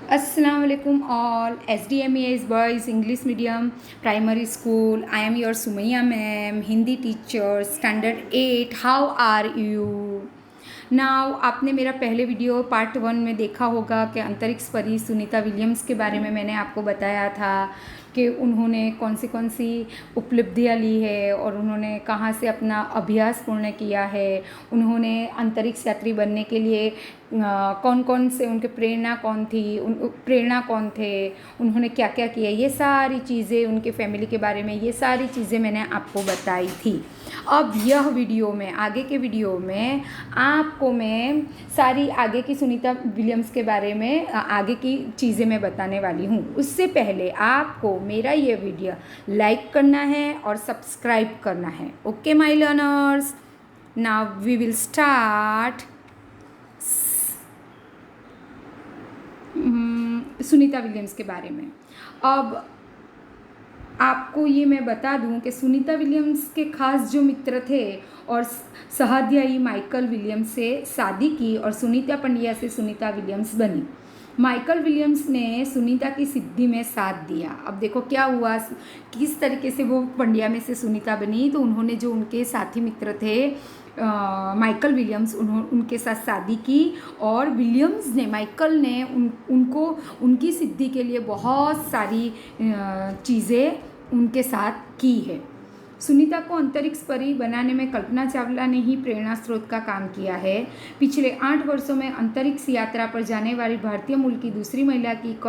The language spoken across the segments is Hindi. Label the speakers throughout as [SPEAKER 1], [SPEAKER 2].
[SPEAKER 1] Assalamu alaikum all. SDME is Boys English Medium Primary School. I am your Sumaya ma'am, Hindi teacher, Standard 8. How are you? Now आपने मेरा पहले वीडियो पार्ट 1 में देखा होगा कि अंतरिक्ष परी सुनीता विलियम्स के बारे में मैंने आपको बताया था कि उन्होंने कौन सी उपलब्धियाँ ली है और उन्होंने कहाँ से अपना अभ्यास पूर्ण किया है। उन्होंने अंतरिक्ष यात्री बनने के लिए कौन कौन से उनके प्रेरणा कौन थे, उन्होंने क्या क्या किया, ये सारी चीज़ें, उनके फैमिली के बारे में ये सारी चीज़ें मैंने आपको बताई थी। अब यह वीडियो में, आगे के वीडियो में आपको मैं सारी आगे की सुनीता विलियम्स के बारे में आगे की चीज़ें मैं बताने वाली हूँ। उससे पहले आपको मेरा ये वीडियो लाइक करना है और सब्सक्राइब करना है। Okay my learners, now we will start Sunita Williams के बारे में। अब आपको ये मैं बता दूं कि सुनीता विलियम्स के खास जो मित्र थे और सहाध्यायी माइकल विलियम्स से शादी की और सुनीता पंड्या से सुनीता विलियम्स बनी। माइकल विलियम्स ने सुनीता की सिद्धि में साथ दिया। अब देखो क्या हुआ, किस तरीके से वो पंड्या में से सुनीता बनी। तो उन्होंने जो उनके साथी मित्र थे माइकल विलियम्स, उनके साथ शादी की और विलियम्स ने, माइकल ने उनको उनकी सिद्धि के लिए बहुत सारी चीज़ें उनके साथ की है। सुनीता को अंतरिक्ष परी बनाने में कल्पना चावला ने ही प्रेरणा स्रोत का काम किया है। पिछले 8 वर्षों में अंतरिक्ष यात्रा पर जाने वाली भारतीय मूल की दूसरी महिला की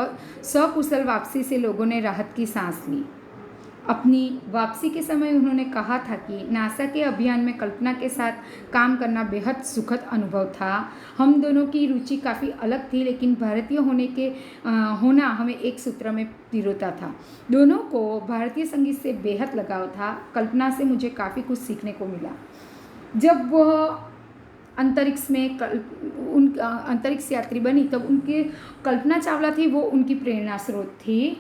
[SPEAKER 1] सकुशल वापसी से लोगों ने राहत की सांस ली। अपनी वापसी के समय उन्होंने कहा था कि नासा के अभियान में कल्पना के साथ काम करना बेहद सुखद अनुभव था। हम दोनों की रुचि काफ़ी अलग थी, लेकिन भारतीय होना हमें एक सूत्र में पिरोता था। दोनों को भारतीय संगीत से बेहद लगाव था। कल्पना से मुझे काफ़ी कुछ सीखने को मिला। जब वह अंतरिक्ष यात्री बनी तब उनके कल्पना चावला थी, वो उनकी प्रेरणा स्रोत थी।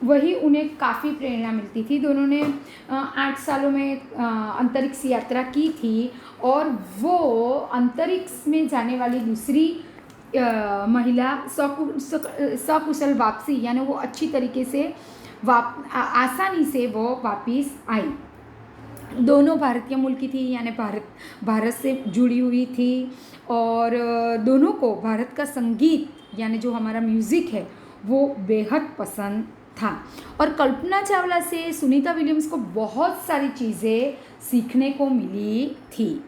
[SPEAKER 1] वही उन्हें काफ़ी प्रेरणा मिलती थी। दोनों ने 8 सालों में अंतरिक्ष यात्रा की थी और वो अंतरिक्ष में जाने वाली दूसरी महिला सकुशल वापसी, यानी वो अच्छी तरीके से आसानी से वो वापस आई। दोनों भारतीय मूल की थी, यानी भारत से जुड़ी हुई थी और दोनों को भारत का संगीत, यानी जो हमारा म्यूज़िक है, वो बेहद पसंद था। और कल्पना चावला से सुनीता विलियम्स को बहुत सारी चीज़ें सीखने को मिली थी।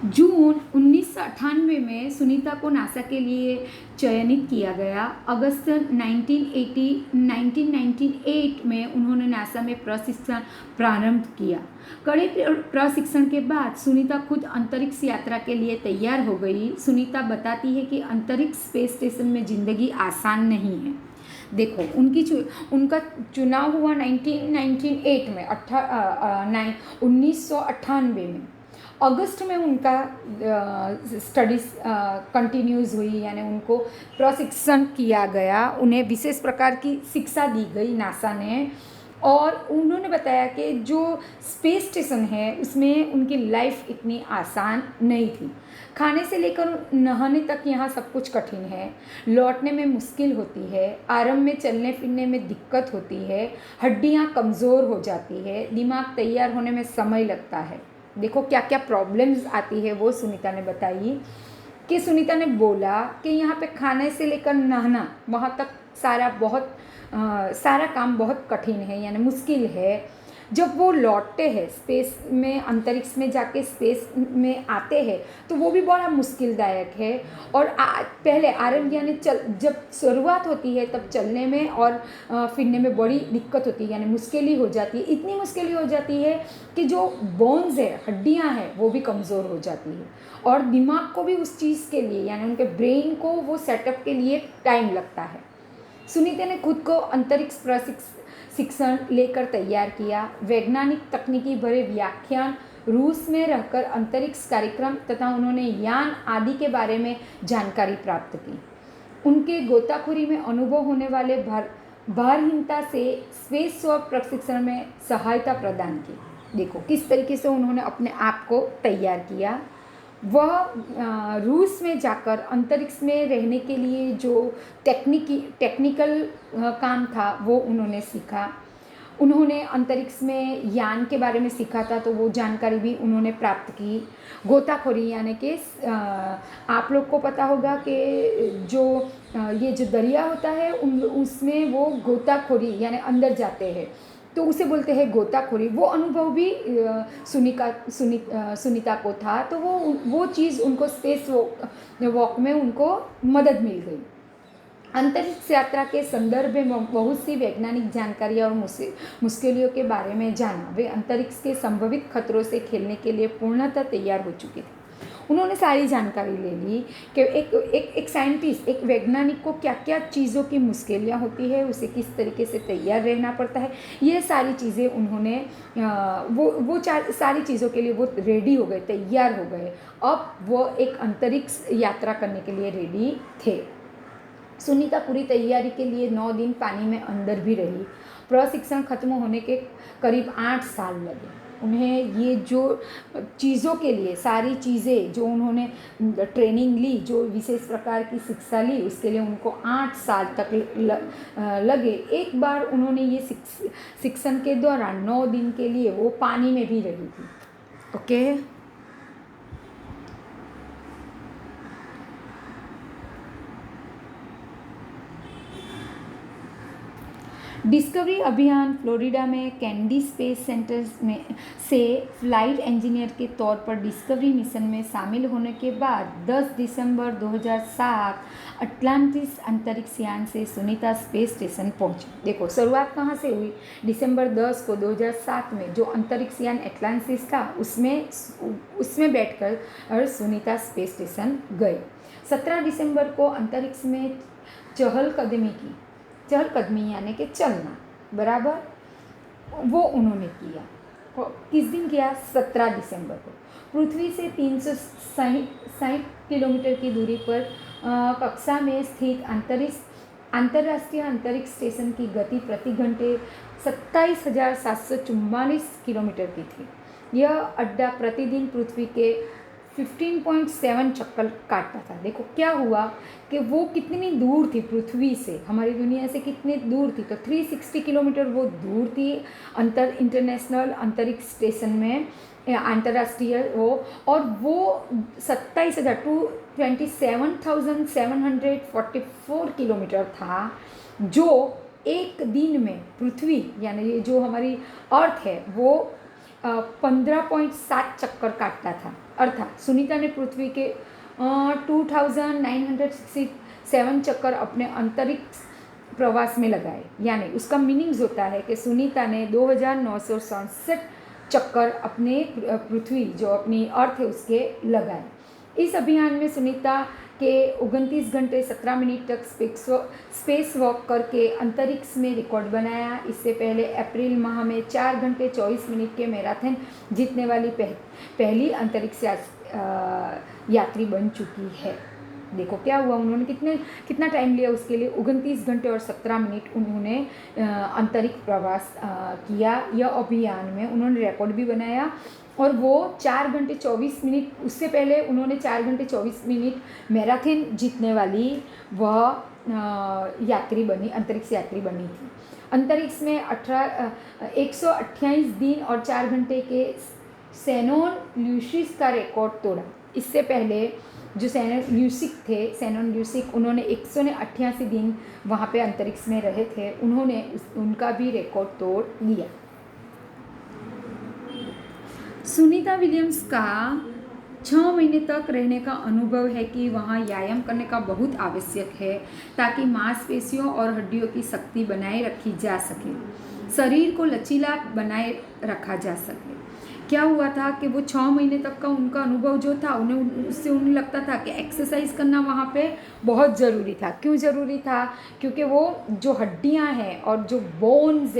[SPEAKER 1] जून 1998 में सुनीता को नासा के लिए चयनित किया गया। अगस्त 1998 में उन्होंने नासा में प्रशिक्षण प्रारंभ किया। कड़े प्रशिक्षण के बाद सुनीता खुद अंतरिक्ष यात्रा के लिए तैयार हो गई। सुनीता बताती है कि अंतरिक्ष स्पेस स्टेशन में ज़िंदगी आसान नहीं है। देखो उनका चुनाव हुआ 1998 में 1998 में अगस्त में उनका स्टडीज़ कंटिन्यूज़ हुई, यानी उनको प्रशिक्षण किया गया। उन्हें विशेष प्रकार की शिक्षा दी गई नासा ने और उन्होंने बताया कि जो स्पेस स्टेशन है उसमें उनकी लाइफ इतनी आसान नहीं थी। खाने से लेकर नहाने तक यहाँ सब कुछ कठिन है। लौटने में मुश्किल होती है। आरंभ में चलने फिरने में दिक्कत होती है। हड्डियाँ कमज़ोर हो जाती है। दिमाग तैयार होने में समय लगता है। देखो क्या क्या प्रॉब्लम्स आती है वो सुनीता ने बताई। कि सुनीता ने बोला कि यहाँ पे खाने से लेकर नहाना, वहाँ तक सारा काम बहुत कठिन है, यानी मुश्किल है। जब वो लौटते हैं स्पेस में, अंतरिक्ष में जाके स्पेस में आते हैं तो वो भी बड़ा मुश्किलदायक है। और पहले आरंभ, यानी जब शुरुआत होती है तब चलने में और फिरने में बड़ी दिक्कत होती है, यानी मुश्किल ही हो जाती है। इतनी मुश्किल ही हो जाती है कि जो बोन्स है, हड्डियां हैं, वो भी कमज़ोर हो जाती है और दिमाग को भी उस चीज़ के लिए, यानी उनके ब्रेन को वो सेटअप के लिए टाइम लगता है। सुनीता ने खुद को अंतरिक्ष प्रशिक्षण लेकर तैयार किया। वैज्ञानिक तकनीकी भरे व्याख्यान, रूस में रहकर अंतरिक्ष कार्यक्रम तथा उन्होंने यान आदि के बारे में जानकारी प्राप्त की। उनके गोताखोरी में अनुभव होने वाले भारहीनता से स्पेस स्व प्रशिक्षण में सहायता प्रदान की। देखो किस तरीके से उन्होंने अपने आप को तैयार किया। वह रूस में जाकर अंतरिक्ष में रहने के लिए जो टेक्निकल काम था वो उन्होंने सीखा। उन्होंने अंतरिक्ष में यान के बारे में सीखा था, तो वो जानकारी भी उन्होंने प्राप्त की। गोताखोरी यानी कि आप लोग को पता होगा कि जो ये जो दरिया होता है उसमें वो गोताखोरी यानी अंदर जाते हैं, तो उसे बोलते हैं गोताखोरी। वो अनुभव भी सुनीता को था, तो वो चीज़ उनको स्पेस वॉक में उनको मदद मिल गई। अंतरिक्ष यात्रा के संदर्भ में बहुत सी वैज्ञानिक जानकारियाँ और मुश्किलों के बारे में जाना। वे अंतरिक्ष के संभावित खतरों से खेलने के लिए पूर्णतः तैयार हो चुके थे। उन्होंने सारी जानकारी ले ली कि एक साइंटिस्ट, एक वैज्ञानिक को क्या क्या चीज़ों की मुश्किलें होती है, उसे किस तरीके से तैयार रहना पड़ता है। ये सारी चीज़ें उन्होंने सारी चीज़ों के लिए वो रेडी हो गए, तैयार हो गए। अब वो एक अंतरिक्ष यात्रा करने के लिए रेडी थे। सुनीता पूरी तैयारी के लिए 9 दिन पानी में अंदर भी रही। प्रशिक्षण खत्म होने के करीब 8 साल लगे उन्हें। ये जो चीज़ों के लिए सारी चीज़ें जो उन्होंने ट्रेनिंग ली, जो विशेष प्रकार की शिक्षा ली, उसके लिए उनको 8 साल तक लगे। एक बार उन्होंने ये शिक्षण के दौरान 9 दिन के लिए वो पानी में भी रही थी। ओके, डिस्कवरी अभियान फ्लोरिडा में कैंडी स्पेस सेंटर में से फ्लाइट इंजीनियर के तौर पर डिस्कवरी मिशन में शामिल होने के बाद 10 दिसंबर 2007 अटलांटिस अंतरिक्ष यान से सुनीता स्पेस स्टेशन पहुंची। देखो शुरुआत कहाँ से हुई। दिसंबर 10 को 2007 में जो अंतरिक्ष यान एटलांटिस था उसमें बैठकर सुनीता स्पेस स्टेशन गए। 17 दिसंबर को अंतरिक्ष में चहलकदमी यानी कि चलना बराबर वो उन्होंने किया। किस दिन किया? 17 दिसंबर को। पृथ्वी से 360 किलोमीटर की दूरी पर कक्षा में स्थित अंतर्राष्ट्रीय अंतरिक्ष स्टेशन की गति प्रति घंटे 27,744 किलोमीटर की थी। यह अड्डा प्रतिदिन पृथ्वी के 15.7 चक्कर काटता था। देखो क्या हुआ कि वो कितनी दूर थी पृथ्वी से, हमारी दुनिया से कितनी दूर थी, तो 360 किलोमीटर वो दूर थी इंटरनेशनल अंतरिक्ष स्टेशन में अंतर्राष्ट्रीय वो, और वो 27,744 किलोमीटर था, जो एक दिन में पृथ्वी यानी जो हमारी अर्थ है वो 15.7 चक्कर काटता था। अर्थात सुनीता ने पृथ्वी के 2967 चक्कर अपने अंतरिक्ष प्रवास में लगाए। यानी उसका मीनिंग्स होता है कि सुनीता ने 2967 चक्कर अपने पृथ्वी जो अपनी अर्थ है उसके लगाए। इस अभियान में सुनीता के 29 घंटे 17 मिनट तक स्पेस वॉक करके अंतरिक्ष में रिकॉर्ड बनाया। इससे पहले अप्रैल माह में 4 घंटे 24 मिनट के मैराथन जीतने वाली पहली अंतरिक्ष यात्री बन चुकी है। देखो क्या हुआ, उन्होंने कितना टाइम लिया उसके लिए, 29 घंटे और 17 मिनट उन्होंने अंतरिक्ष प्रवास किया। यह अभियान में उन्होंने रिकॉर्ड भी बनाया, और वो 4 घंटे 24 मिनट, उससे पहले उन्होंने 4 घंटे 24 मिनट मैराथन जीतने वाली वह अंतरिक्ष यात्री बनी थी। अंतरिक्ष में 128 दिन और 4 घंटे के सेनोन ल्यूसिस का रिकॉर्ड तोड़ा। इससे पहले जो सेनोन ल्यूसिक उन्होंने 188 दिन वहाँ पे अंतरिक्ष में रहे थे, उन्होंने उनका भी रिकॉर्ड तोड़ लिया। सुनीता विलियम्स का 6 महीने तक रहने का अनुभव है कि वहाँ व्यायाम करने का बहुत आवश्यक है ताकि मांसपेशियों और हड्डियों की शक्ति बनाए रखी जा सके, शरीर को लचीला बनाए रखा जा सके। क्या हुआ था कि वो 6 महीने तक का उनका अनुभव जो था उन्हें लगता था कि एक्सरसाइज करना वहाँ पे बहुत ज़रूरी था। क्यों ज़रूरी था? क्योंकि वो जो हड्डियाँ हैं और जो बोन्स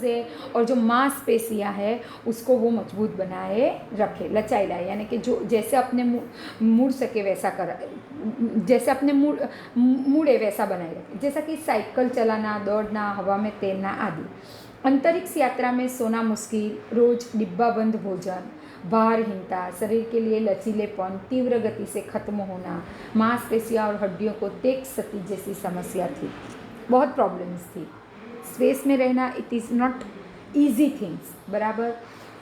[SPEAKER 1] है और जो मांसपेशियाँ हैं उसको वो मजबूत बनाए रखे, लचीला, यानी कि जो जैसे अपने मुड़ सके वैसा जैसे अपने मुड़े वैसा बनाए रखे, जैसा कि साइकिल चलाना, दौड़ना, हवा में तैरना आदि। अंतरिक्ष यात्रा में सोना मुश्किल, रोज डिब्बाबंद भोजन, भारहीनता, शरीर के लिए लचीलेपन, तीव्र गति से खत्म होना, मांसपेशियाँ और हड्डियों को तेज क्षति जैसी समस्या थी। बहुत प्रॉब्लम्स थी। स्पेस में रहना it is not easy things, बराबर।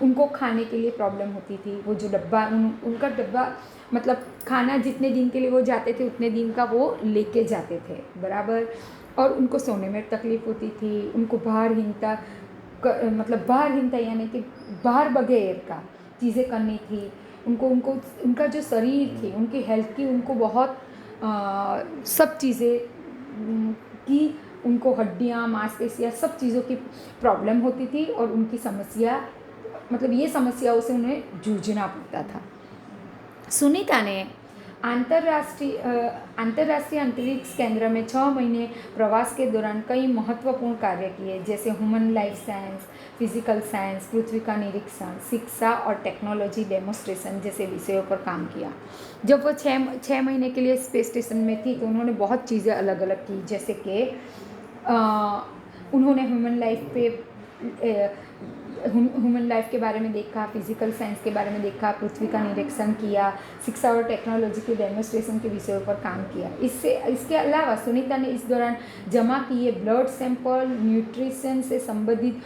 [SPEAKER 1] उनको खाने के लिए प्रॉब्लम होती थी। वो जो डब्बा उनका डब्बा मतलब खाना जितने दिन के लिए वो जाते थे उतने दिन का वो लेके जाते थे, बराबर। और उनको सोने में तकलीफ़ होती थी। उनको भारहीनता मतलब भारहीनता यानी कि बाहर बगैर का चीज़ें करनी थी। उनको उनको उनका जो शरीर थी, उनकी हेल्थ की उनको बहुत सब चीज़ें की उनको हड्डियाँ, मांसपेशियाँ, सब चीज़ों की प्रॉब्लम होती थी और उनकी समस्या मतलब ये समस्याओं से उन्हें जूझना पड़ता था। सुनीता ने अंतर्राष्ट्रीय अंतरिक्ष केंद्र में 6 महीने प्रवास के दौरान कई महत्वपूर्ण कार्य किए, जैसे human life science, physical science, पृथ्वी का निरीक्षण, शिक्षा और टेक्नोलॉजी डेमोन्स्ट्रेशन जैसे विषयों पर काम किया। जब वो 6 महीने के लिए स्पेस स्टेशन में थी तो उन्होंने बहुत चीज़ें अलग अलग की, जैसे कि उन्होंने ह्यूमन लाइफ के बारे में देखा, फिजिकल साइंस के बारे में देखा, पृथ्वी का निरीक्षण किया, शिक्षा और टेक्नोलॉजी के डेमोन्स्ट्रेशन के विषयों पर काम किया। इसके अलावा सुनीता ने इस दौरान जमा किए ब्लड सैंपल न्यूट्रिशन से संबंधित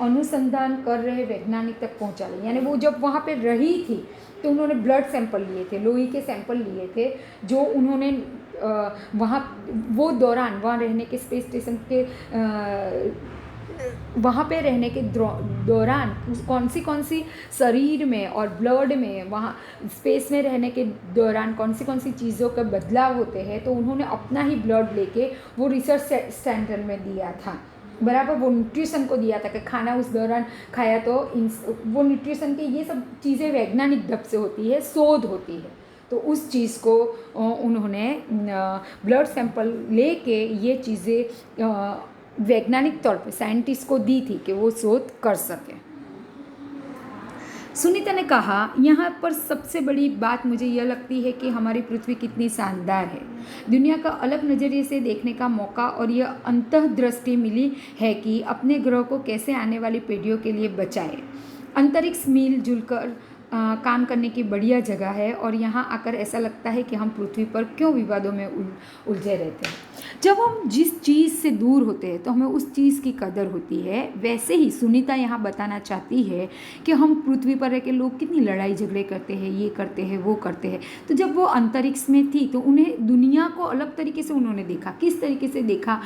[SPEAKER 1] अनुसंधान कर रहे वैज्ञानिक तक पहुंचा ली। यानी वो जब वहाँ पे रही थी तो उन्होंने ब्लड सैंपल लिए थे, लोही के सैंपल लिए थे, जो उन्होंने वहाँ रहने के स्पेस स्टेशन के वहाँ पे रहने के दौरान कौन सी शरीर में और ब्लड में वहाँ स्पेस में रहने के दौरान कौन सी चीज़ों का बदलाव होते हैं, तो उन्होंने अपना ही ब्लड लेके वो रिसर्च सेंटर में दिया था, बराबर। वो न्यूट्रिशन को दिया था कि खाना उस दौरान खाया तो वो न्यूट्रिशन के ये सब चीज़ें वैज्ञानिक ढंग से होती है, शोध होती है, तो उस चीज़ को उन्होंने ब्लड सैंपल लेके ये चीज़ें वैज्ञानिक तौर पे साइंटिस्ट को दी थी कि वो शोध कर सके। सुनीता ने कहा, यहाँ पर सबसे बड़ी बात मुझे यह लगती है कि हमारी पृथ्वी कितनी शानदार है। दुनिया का अलग नज़रिए से देखने का मौका और यह अंतर्दृष्टि मिली है कि अपने ग्रह को कैसे आने वाली पीढ़ियों के लिए बचाए। अंतरिक्ष मिलजुल कर काम करने की बढ़िया जगह है और यहाँ आकर ऐसा लगता है कि हम पृथ्वी पर क्यों विवादों में उलझे रहते हैं। जब हम जिस चीज़ से दूर होते हैं तो हमें उस चीज़ की कदर होती है। वैसे ही सुनीता यहाँ बताना चाहती है कि हम पृथ्वी पर रह के लोग कितनी लड़ाई झगड़े करते हैं, ये करते हैं, वो करते हैं। तो जब वो अंतरिक्ष में थी तो उन्हें दुनिया को अलग तरीके से उन्होंने देखा। किस तरीके से देखा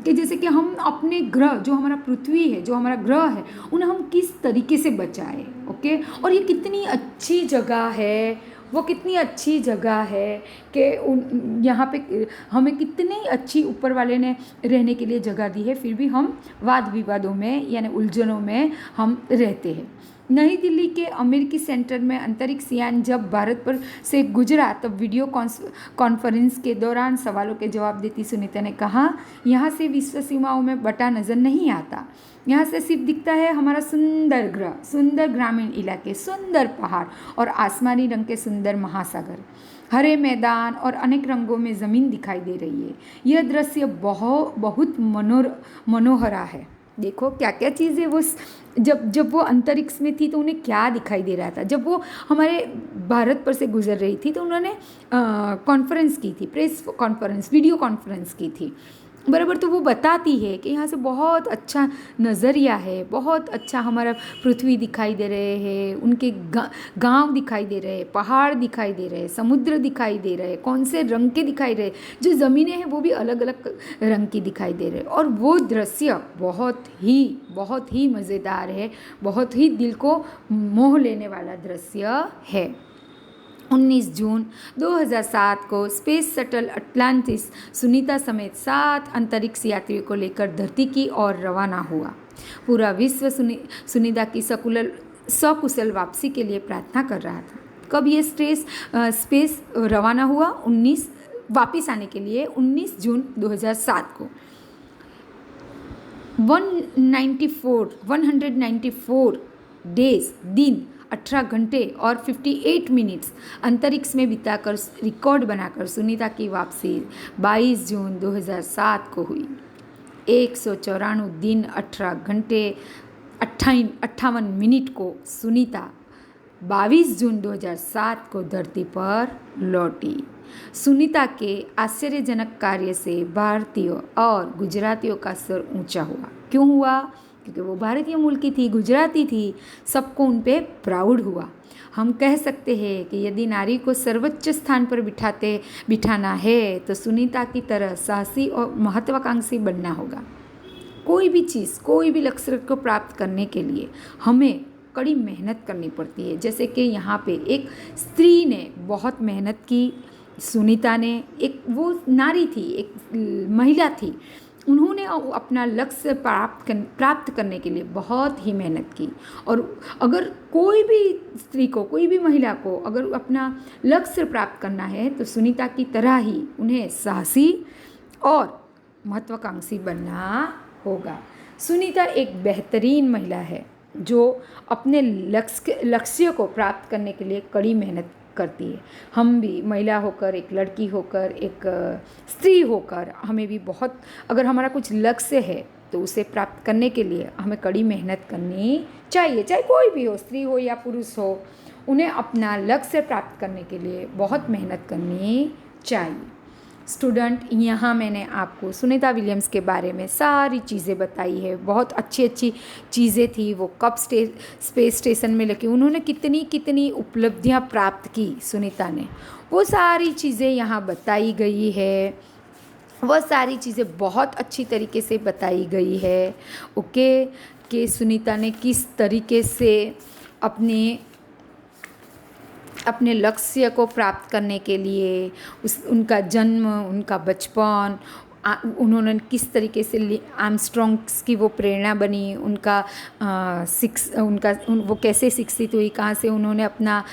[SPEAKER 1] कि जैसे कि हम अपने ग्रह, जो हमारा पृथ्वी है, जो हमारा ग्रह है, उन्हें हम किस तरीके से बचाएं। ओके, और ये कितनी अच्छी जगह है, वो कितनी अच्छी जगह है कि यहाँ पे हमें कितनी अच्छी ऊपर वाले ने रहने के लिए जगह दी है, फिर भी हम वाद विवादों में यानी उलझनों में हम रहते हैं। नई दिल्ली के अमेरिकी सेंटर में अंतरिक्ष यान जब भारत पर से गुजरा तब वीडियो कॉन्फ्रेंस के दौरान सवालों के जवाब देती सुनीता ने कहा, यहाँ से विश्व सीमाओं में बटा नज़र नहीं आता। यहाँ से सिर्फ दिखता है हमारा सुंदर ग्रह, सुंदर ग्रामीण इलाके, सुंदर पहाड़ और आसमानी रंग के सुंदर महासागर, हरे मैदान और अनेक रंगों में ज़मीन दिखाई दे रही है। यह दृश्य बहुत मनोहरा है। देखो क्या क्या चीज़ें वो जब वो अंतरिक्ष में थी तो उन्हें क्या दिखाई दे रहा था। जब वो हमारे भारत पर से गुजर रही थी तो उन्होंने कॉन्फ्रेंस की थी, प्रेस कॉन्फ्रेंस, वीडियो कॉन्फ्रेंस की थी, बराबर। तो वो बताती है कि यहाँ से बहुत अच्छा नज़रिया है, बहुत अच्छा हमारा पृथ्वी दिखाई दे रहे हैं, उनके गांव दिखाई दे रहे हैं, पहाड़ दिखाई दे रहे हैं, समुद्र दिखाई दे रहे हैं, कौन से रंग के दिखाई दे रहे हैं, जो ज़मीनें हैं वो भी अलग अलग रंग की दिखाई दे रहे हैं। और वो दृश्य बहुत ही मज़ेदार है, बहुत ही दिल को मोह लेने वाला दृश्य है। 19 जून 2007 को स्पेस शटल अटलांटिस सुनीता समेत 7 अंतरिक्ष यात्रियों को लेकर धरती की ओर रवाना हुआ। पूरा विश्व सुनीता की सकुशल वापसी के लिए प्रार्थना कर रहा था। कब ये स्पेस रवाना हुआ? वापस आने के लिए 19 जून 2007 को 194 डेज, दिन, 18 घंटे और 58 मिनट्स अंतरिक्ष में बिताकर रिकॉर्ड बनाकर सुनीता की वापसी 22 जून 2007 को हुई। 194 दिन, 18 घंटे 58 मिनट को सुनीता 22 जून 2007 को धरती पर लौटी। सुनीता के आश्चर्यजनक कार्य से भारतीयों और गुजरातियों का सर ऊंचा हुआ। क्यों हुआ? क्योंकि वो भारतीय मूल की थी, गुजराती थी, सबको उन पे प्राउड हुआ। हम कह सकते हैं कि यदि नारी को सर्वोच्च स्थान पर बिठाना है तो सुनीता की तरह साहसी और महत्वाकांक्षी बनना होगा। कोई भी चीज़, कोई भी लक्ष्य को प्राप्त करने के लिए हमें कड़ी मेहनत करनी पड़ती है। जैसे कि यहाँ पे एक स्त्री ने बहुत मेहनत की, सुनीता ने, एक वो नारी थी, एक महिला थी, उन्होंने अपना लक्ष्य प्राप्त करने के लिए बहुत ही मेहनत की। और अगर कोई भी स्त्री को, कोई भी महिला को अगर अपना लक्ष्य प्राप्त करना है तो सुनीता की तरह ही उन्हें साहसी और महत्वाकांक्षी बनना होगा। सुनीता एक बेहतरीन महिला है जो अपने लक्ष्य को प्राप्त करने के लिए कड़ी मेहनत करती है। हम भी महिला होकर, एक लड़की होकर, एक स्त्री होकर हमें भी बहुत, अगर हमारा कुछ लक्ष्य है तो उसे प्राप्त करने के लिए हमें कड़ी मेहनत करनी चाहिए। चाहे कोई भी हो, स्त्री हो या पुरुष हो, उन्हें अपना लक्ष्य प्राप्त करने के लिए बहुत मेहनत करनी चाहिए। स्टूडेंट, यहाँ मैंने आपको सुनीता विलियम्स के बारे में सारी चीज़ें बताई है। बहुत अच्छी अच्छी चीज़ें थी। वो कब स्पेस स्टेशन में लेके उन्होंने कितनी कितनी उपलब्धियाँ प्राप्त की सुनीता ने, वो सारी चीज़ें यहाँ बताई गई है। वह सारी चीज़ें बहुत अच्छी तरीके से बताई गई है। ओके, कि सुनीता ने किस तरीके से अपने लक्ष्य को प्राप्त करने के लिए उनका जन्म, उनका बचपन, उन्होंने किस तरीके से आर्मस्ट्रॉन्ग्स की वो प्रेरणा बनी, वो कैसे शिक्षित हुई, कहाँ से उन्होंने अपना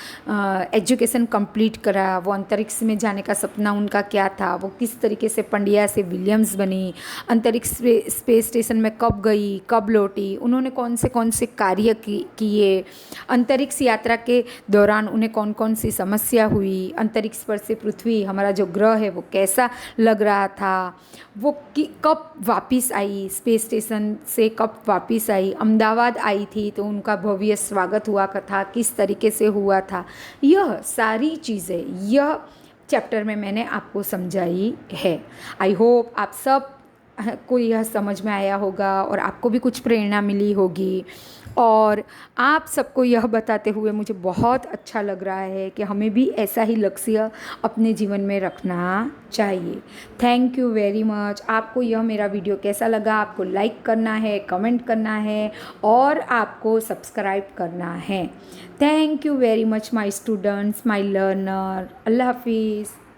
[SPEAKER 1] एजुकेशन कंप्लीट करा, वो अंतरिक्ष में जाने का सपना उनका क्या था, वो किस तरीके से पंड्या से विलियम्स बनी, अंतरिक्ष स्पेस स्टेशन में कब गई, कब लौटी, उन्होंने कौन से कार्य किए, अंतरिक्ष यात्रा के दौरान उन्हें कौन कौन सी समस्या हुई, अंतरिक्ष पर से पृथ्वी, हमारा जो ग्रह है, वो कैसा लग रहा था, वो कब वापस आई, स्पेस स्टेशन से कब वापस आई, अहमदाबाद आई थी तो उनका भव्य स्वागत हुआ था, किस तरीके से हुआ था। यह सारी चीज़ें यह चैप्टर में मैंने आपको समझाई है। आई होप आप सब को यह समझ में आया होगा और आपको भी कुछ प्रेरणा मिली होगी। और आप सबको यह बताते हुए मुझे बहुत अच्छा लग रहा है कि हमें भी ऐसा ही लक्ष्य अपने जीवन में रखना चाहिए। Thank you very much. आपको यह मेरा वीडियो कैसा लगा? आपको लाइक करना है, कमेंट करना है और आपको सब्सक्राइब करना है। Thank you very much my students, my learner. अल्लाह हाफिज़।